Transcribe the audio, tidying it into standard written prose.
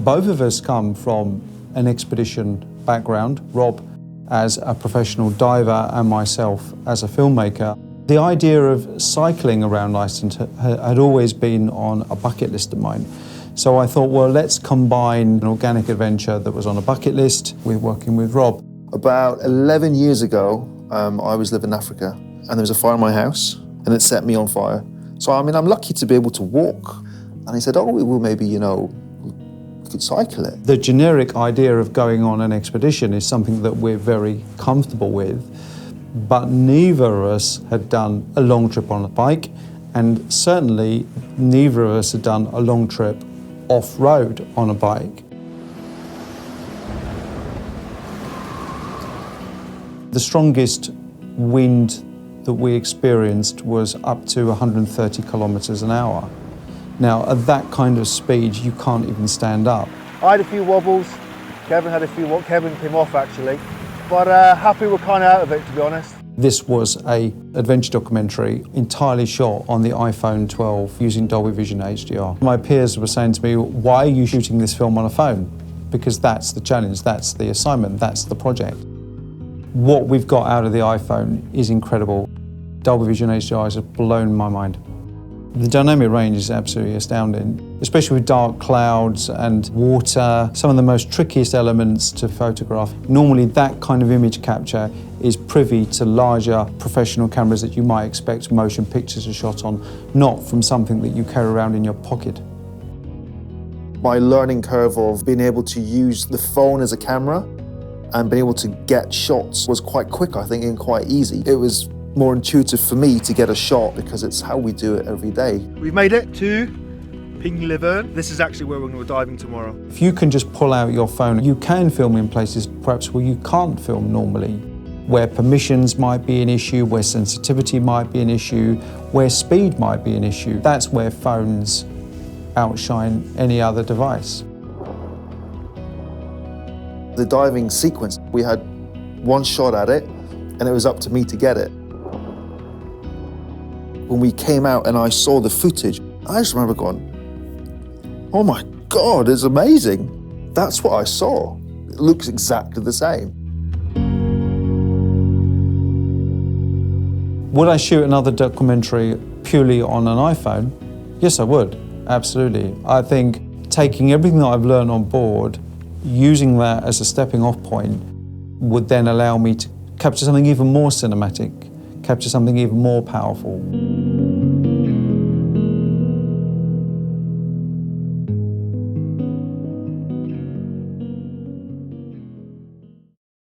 Both of us come from an expedition background, Rob as a professional diver and myself as a filmmaker. The idea of cycling around Iceland had always been on a bucket list of mine. So I thought, well, let's combine an organic adventure that was on a bucket list with working with Rob. About 11 years ago, I was living in Africa and there was a fire in my house and it set me on fire. So, I mean, I'm lucky to be able to walk. And he said, oh, well, maybe, you know, we could cycle it. The generic idea of going on an expedition is something that we're very comfortable with, but neither of us had done a long trip on a bike, and certainly neither of us had done a long trip off-road on a bike. The strongest wind that we experienced was up to 130 kilometers an hour. Now, at that kind of speed, you can't even stand up. I had a few wobbles, Kevin had a few wobbles, Kevin came off actually, but happy we're kind of out of it, to be honest. This was an adventure documentary entirely shot on the iPhone 12 using Dolby Vision HDR. My peers were saying to me, why are you shooting this film on a phone? Because that's the challenge, that's the assignment, that's the project. What we've got out of the iPhone is incredible. Dolby Vision HDR has blown my mind. The dynamic range is absolutely astounding, especially with dark clouds and water, some of the most trickiest elements to photograph. Normally that kind of image capture is privy to larger professional cameras that you might expect motion pictures are shot on, not from something that you carry around in your pocket. My learning curve of being able to use the phone as a camera and being able to get shots was quite quick, I think, and quite easy. It was more intuitive for me to get a shot because it's how we do it every day. We've made it to Pinglivern. This is actually where we're going to go diving tomorrow. If you can just pull out your phone, you can film in places perhaps where you can't film normally, where permissions might be an issue, where sensitivity might be an issue, where speed might be an issue. That's where phones outshine any other device. The diving sequence, we had one shot at it and it was up to me to get it. When we came out and I saw the footage, I just remember going, oh my God, it's amazing. That's what I saw. It looks exactly the same. Would I shoot another documentary purely on an iPhone? Yes, I would, absolutely. I think taking everything that I've learned on board, using that as a stepping off point, would then allow me to capture something even more cinematic, capture something even more powerful.